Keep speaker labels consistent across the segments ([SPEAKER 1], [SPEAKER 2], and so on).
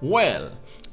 [SPEAKER 1] Well,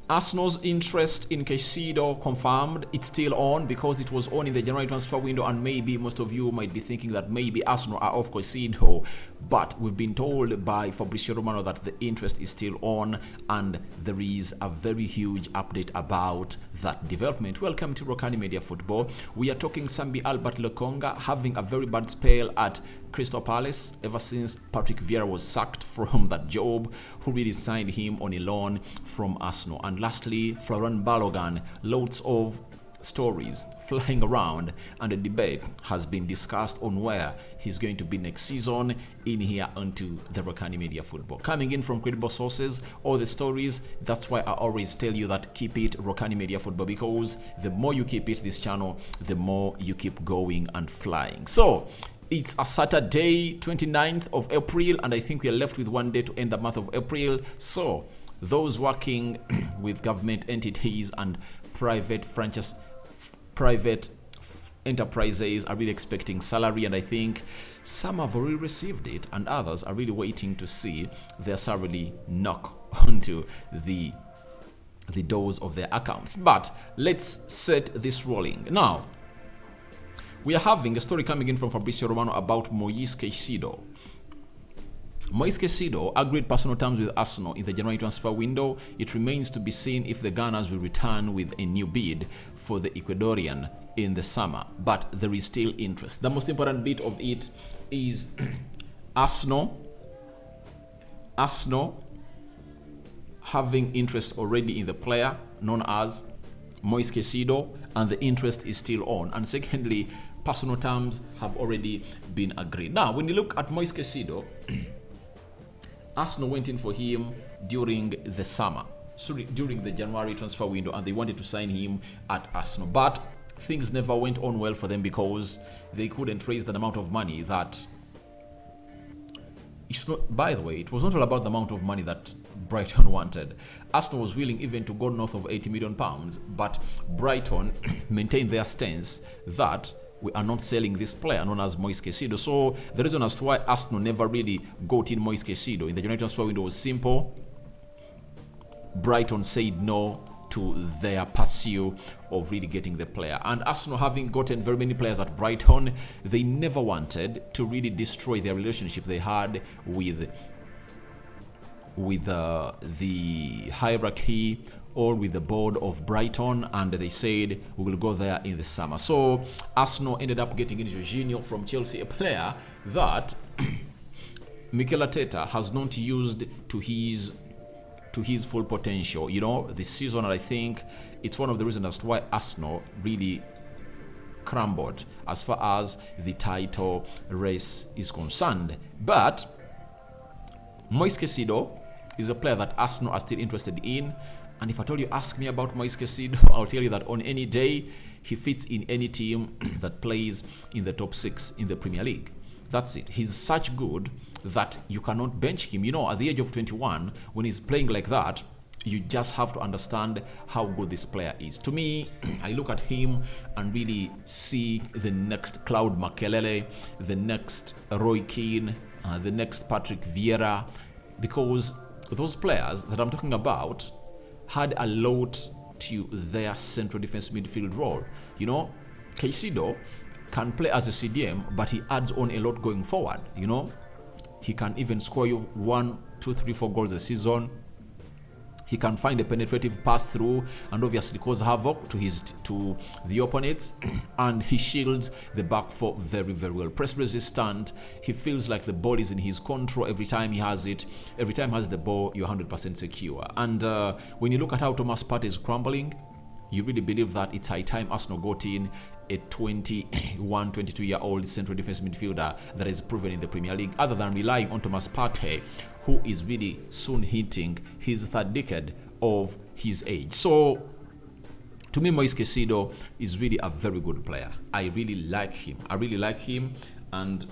[SPEAKER 1] Arsenal's interest in Caicedo confirmed. It's still on because it was on in the January transfer window, and maybe most of you might be thinking that maybe Arsenal are off Caicedo, but we've been told by Fabrizio Romano that the interest is still on, and there is a very huge update about that development. Welcome to Rokani Media Football. We are talking Sambi Albert Lokonga having a very bad spell at Crystal Palace ever since Patrick Vieira was sacked from that job, who really signed him on a loan from Arsenal. And lastly, Balogun. Lots of stories flying around, and a debate has been discussed on where he's going to be next season in here onto the Rokani Media Football. Coming in from credible sources, all the stories. That's why I always tell you that keep it Rokani Media Football, because the more you keep it this channel, the more you keep going and flying. So it's a Saturday, 29th of April, and I think we are left with one day to end the month of April. So those working with government entities and private enterprises are really expecting salary, and I think some have already received it, and others are really waiting to see their salary knock onto the doors of their accounts. But let's set this rolling now. We are having a story coming in from Fabrizio Romano about Moises Caicedo. Moises Caicedo agreed personal terms with Arsenal in the January transfer window. It remains to be seen if the Gunners will return with a new bid for the Ecuadorian in the summer, but there is still interest. The most important bit of it is Arsenal having interest already in the player known as Moises Caicedo, and the interest is still on. And secondly, personal terms have already been agreed. Now, when you look at Moises Caicedo, Arsenal went in for him during the summer, during the January transfer window, and they wanted to sign him at Arsenal. But things never went on well for them because they couldn't raise that amount of money that... By the way, it was not all about the amount of money that Brighton wanted. Arsenal was willing even to go north of £80 million, but Brighton maintained their stance that we are not selling this player known as Moises Caicedo. So the reason as to why Arsenal never really got in Moises Caicedo in the January transfer window was simple. Brighton said no to their pursuit of really getting the player. And Arsenal, having gotten very many players at Brighton, they never wanted to really destroy their relationship they had with the hierarchy or with the board of Brighton, and they said we will go there in the summer. So Arsenal ended up getting in Jorginho from Chelsea, a player that Mikel Arteta has not used to his full potential, this season. And I think it's one of the reasons as to why Arsenal really crumbled as far as the title race is concerned. But Moises Caicedo is a player that Arsenal are still interested in. And if at all you ask me about Moises Caicedo, I'll tell you that on any day, he fits in any team that plays in the top 6 in the Premier League. That's it. He's such good that you cannot bench him. At the age of 21, when he's playing like that, you just have to understand how good this player is. To me, I look at him and really see the next Claude Makelele, the next Roy Keane, the next Patrick Vieira, because those players that I'm talking about had a lot to their central defense midfield role. Caicedo can play as a CDM, but he adds on a lot going forward. He can even score you 1, 2, 3, 4 goals a season. He can find a penetrative pass through and obviously cause havoc to the opponents, and he shields the back four very, very well. Press resistant. He feels like the ball is in his control every time he has it. Every time he has the ball, you're 100% secure. And when you look at how Thomas Partey is crumbling, you really believe that it's high time Arsenal got in a 21, 22-year-old central defense midfielder that is proven in the Premier League, other than relying on Thomas Partey, who is really soon hitting his third decade of his age. So, to me, Moises Caicedo is really a very good player. I really like him. And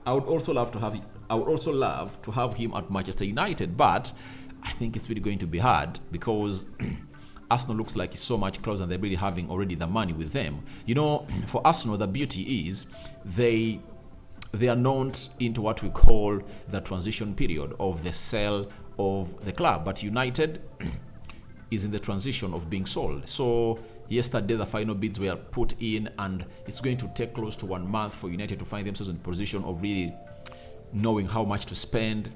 [SPEAKER 1] I would also love to have him at Manchester United, but I think it's really going to be hard because Arsenal looks like it's so much closer, and they're really having already the money with them. For Arsenal, the beauty is they are not into what we call the transition period of the sale of the club. But United, is in the transition of being sold. So yesterday the final bids were put in, and it's going to take close to 1 month for United to find themselves in position of really knowing how much to spend,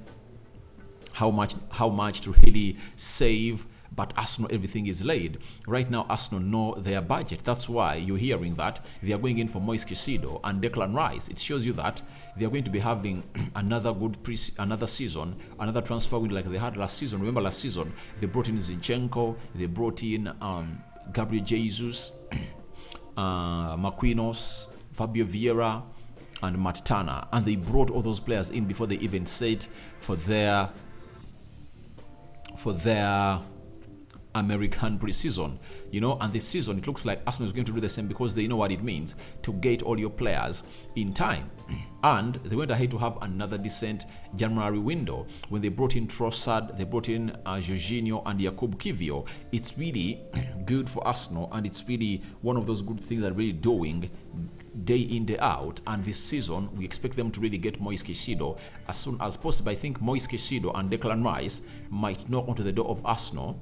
[SPEAKER 1] how much to really save. But Arsenal, everything is laid. Right now, Arsenal know their budget. That's why you're hearing that they are going in for Moises Caicedo and Declan Rice. It shows you that they are going to be having another good another season, another transfer window like they had last season. Remember last season, they brought in Zinchenko, they brought in Gabriel Jesus, Marquinhos, Fabio Vieira, and Matt Turner. And they brought all those players in before they even set for their American pre-season, and this season it looks like Arsenal is going to do the same, because they know what it means to get all your players in time. And they went ahead to have another decent January window when they brought in Trossard, they brought in Jorginho and Jakub Kivio. It's really good for Arsenal, and it's really one of those good things they're really doing day in, day out. And this season we expect them to really get Moises Caicedo as soon as possible. I think Moises Caicedo and Declan Rice might knock onto the door of Arsenal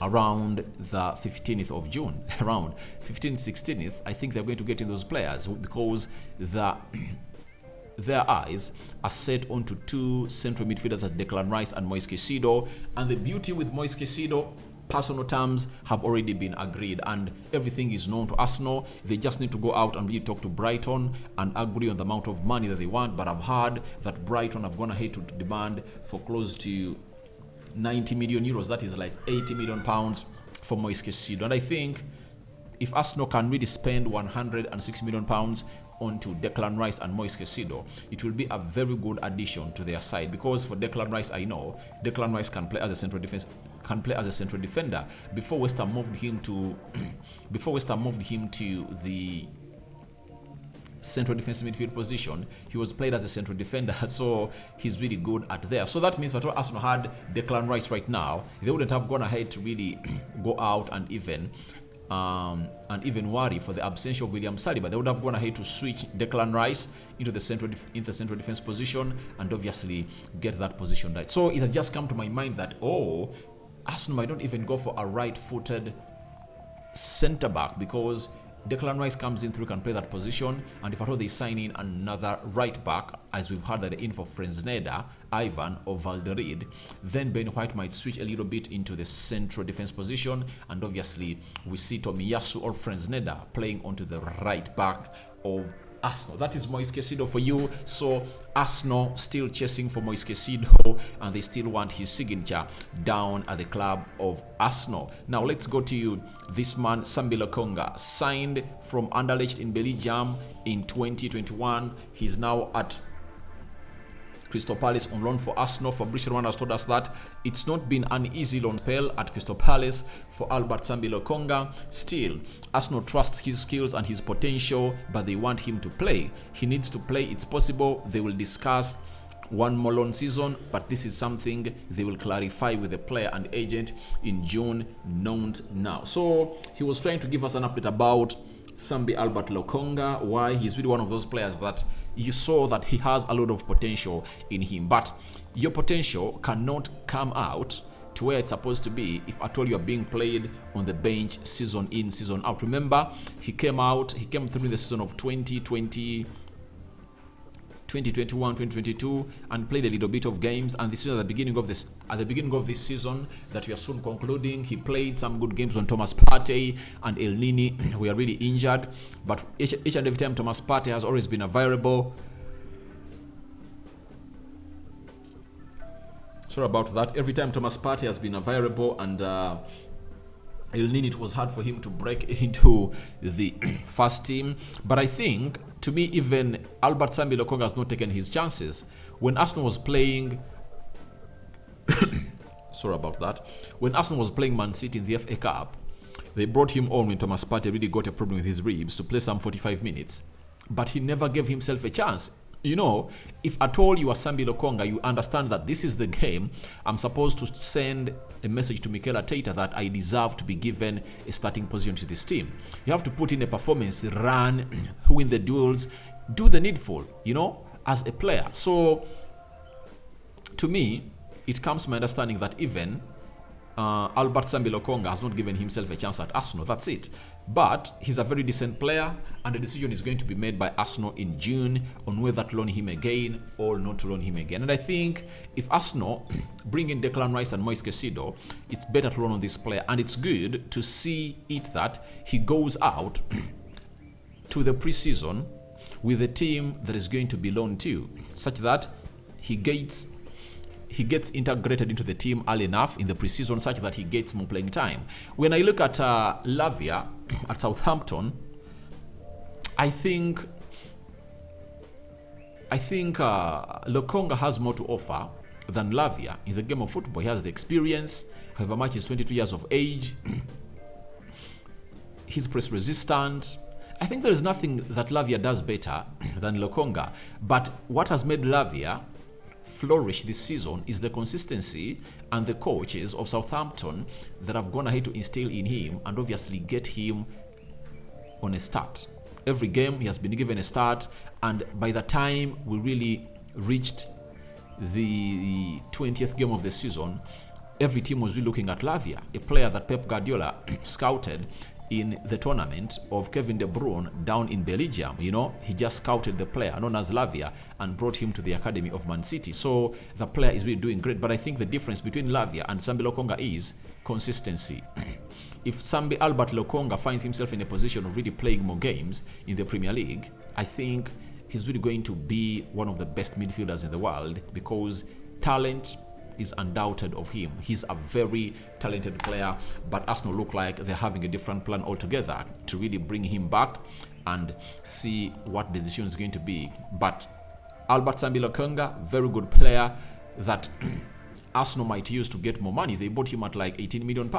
[SPEAKER 1] around the 15th of June, around 15th, 16th. I think they're going to get in those players, because their eyes are set onto two central midfielders as Declan Rice and Moises Caicedo. And the beauty with Moises Caicedo, personal terms have already been agreed, and everything is known to Arsenal. They just need to go out and really talk to Brighton and agree on the amount of money that they want. But I've heard that Brighton have gone ahead to demand for close to 90 million euros, that is like 80 million pounds for Moises Caicedo. And I think if Arsenal can really spend 106 million pounds onto Declan Rice and Moises Caicedo, it will be a very good addition to their side. Because for Declan Rice, I know Declan Rice can play as a central defender. Before West Ham moved him to the central defensive midfield position, he was played as a central defender, so he's really good at there. So that means that Arsenal had Declan Rice right now, they wouldn't have gone ahead to really go out and even worry for the absence of William Saliba. They would have gone ahead to switch Declan Rice into the central defense position, and obviously get that position right. So it has just come to my mind that Arsenal might not even go for a right-footed centre back, because Declan Rice comes in through, can play that position. And if at all they sign in another right back, as we've heard that in for Fresneda, Ivan or Valderride, then Ben White might switch a little bit into the central defense position. And obviously we see Tomiyasu or Fresneda playing onto the right back of Arsenal. That is Moises Caicedo for you. So Arsenal still chasing for Moises Caicedo, and they still want his signature down at the club of Arsenal. Now let's go to this man, Sambi Lokonga, signed from Anderlecht in Belgium in 2021. He's now at Crystal Palace on loan for Arsenal. Fabrizio Romano has told us that it's not been an easy loan spell at Crystal Palace for Albert Sambi Lokonga. Still, Arsenal trusts his skills and his potential, but they want him to play. He needs to play. It's possible they will discuss one more loan season, but this is something they will clarify with the player and agent in June, not now. So he was trying to give us an update about Sambi Albert Lokonga, why he's really one of those players that you saw that he has a lot of potential in him, but your potential cannot come out to where it's supposed to be if at all you are being played on the bench season in, season out. Remember, he came through the season of 2020, 2021, 2022, and played a little bit of games. And this is at the beginning of this season that we are soon concluding, he played some good games when Thomas Partey and El Nini were really injured. But each and every time Thomas Partey has always been a variable. Sorry about that. Every time Thomas Partey has been a variable, and El Nini, it was hard for him to break into the first team. But I think, to me, even Albert Sambi Lokonga has not taken his chances. When Arsenal was playing sorry about that. When Arsenal was playing Man City in the FA Cup, they brought him on when Thomas Partey really got a problem with his ribs to play some 45 minutes. But he never gave himself a chance. You know, if at all you are Sambi Lokonga, you understand that this is the game. I'm supposed to send a message to Mikel Arteta that I deserve to be given a starting position to this team. You have to put in a performance, run, win the duels, do the needful, you know, as a player. So, to me, it comes to my understanding that even Albert Sambi Lokonga has not given himself a chance at Arsenal. That's it. But he's a very decent player, and the decision is going to be made by Arsenal in June on whether to loan him again or not to loan him again. And I think if Arsenal bring in Declan Rice and Moises Caicedo, it's better to loan on this player. And it's good to see it that he goes out to the preseason with a team that is going to be loaned to, such that he gets integrated into the team early enough in the preseason, such that he gets more playing time. When I look at Lavia at Southampton, I think Lokonga has more to offer than Lavia in the game of football. He has the experience. However much he's 22 years of age, he's press resistant. I think there is nothing that Lavia does better than Lokonga. But what has made Lavia flourish this season is the consistency and the coaches of Southampton that have gone ahead to instill in him and obviously get him on a start. Every game he has been given a start, and by the time we really reached the 20th game of the season, every team was really looking at Lavia, a player that Pep Guardiola scouted in the tournament of Kevin De Bruyne down in Belgium. You know, he just scouted the player known as Lavia and brought him to the academy of Man City. So the player is really doing great. But I think the difference between Lavia and Sambi Lokonga is consistency. If Sambi Albert Lokonga finds himself in a position of really playing more games in the Premier League, I think he's really going to be one of the best midfielders in the world, because talent is undoubted of him. He's a very talented player, but Arsenal look like they're having a different plan altogether to really bring him back and see what the decision is going to be. But Albert Sambi Lokonga, very good player that Arsenal might use to get more money. They bought him at like £18 million.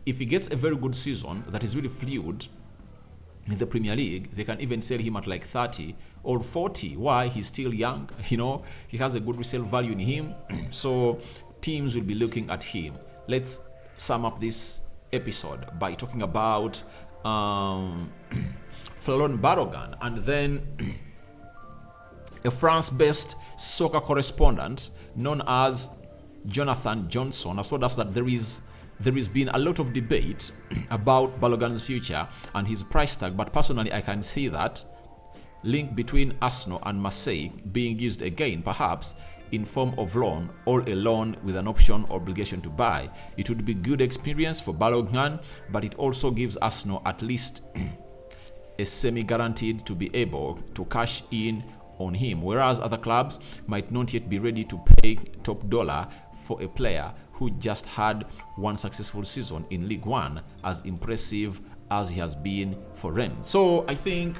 [SPEAKER 1] If he gets a very good season that is really fluid in the Premier League, they can even sell him at like 30 or 40. Why? He's still young, you know, he has a good resale value in him. So teams will be looking at him. Let's sum up this episode by talking about Balogun, and then a France-based soccer correspondent known as Jonathan Johnson has told us that there has been a lot of debate about Balogun's future and his price tag, but personally I can see that link between Arsenal and Marseille being used again, perhaps in form of loan or a loan with an option or obligation to buy. It would be good experience for Balogun, but it also gives Arsenal at least a semi-guaranteed to be able to cash in on him, whereas other clubs might not yet be ready to pay top dollar for a player who just had one successful season in League One, as impressive as he has been for Rennes. So I think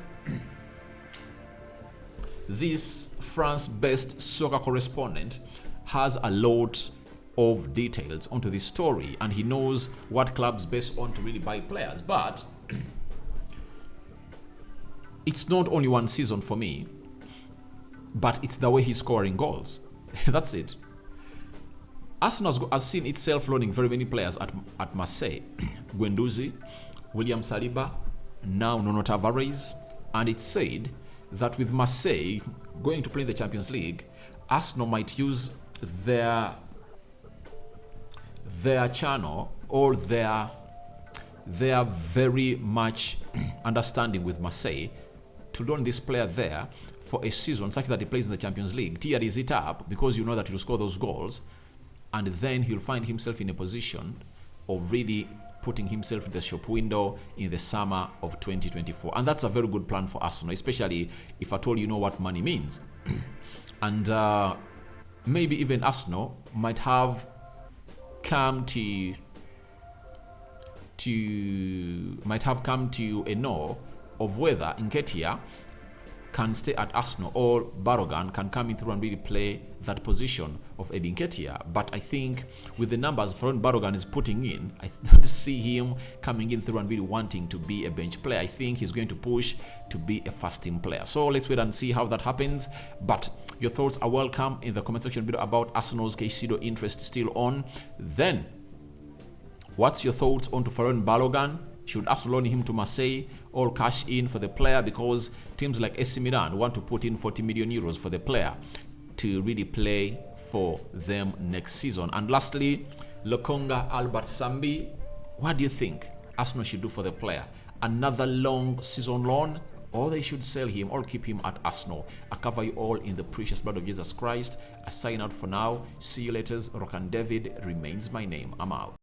[SPEAKER 1] this France-based soccer correspondent has a lot of details onto this story, and he knows what clubs best want to really buy players. But it's not only one season for me, but it's the way he's scoring goals. That's it. Arsenal has seen itself loaning very many players at Marseille. Guendouzi, William Saliba, now Nuno Tavares, and it's said that with Marseille going to play in the Champions League, Arsenal might use their channel or their very much understanding with Marseille to loan this player there for a season such that he plays in the Champions League. Tears it up, because you know that he'll score those goals, and then he'll find himself in a position of really putting himself in the shop window in the summer of 2024. And that's a very good plan for Arsenal, especially if at all you know what money means. And maybe even Arsenal might have come to a know of whether Nketiah can stay at Arsenal or Balogun can come in through and really play that position of Eddie Nketiah. But I think with the numbers Balogun is putting in, I don't see him coming in through and really wanting to be a bench player. I think he's going to push to be a first team player. So let's wait and see how that happens. But your thoughts are welcome in the comment section below about Arsenal's Caicedo interest still on. Then, what's your thoughts on Balogun? Should Arsenal loan him to Marseille or cash in for the player? Because teams like AC Milan want to put in 40 million euros for the player to really play for them next season. And lastly, Lokonga, Albert Sambi, what do you think Arsenal should do for the player? Another long season loan, or they should sell him or keep him at Arsenal? I cover you all in the precious blood of Jesus Christ. I sign out for now. See you later. Rokani David remains my name. I'm out.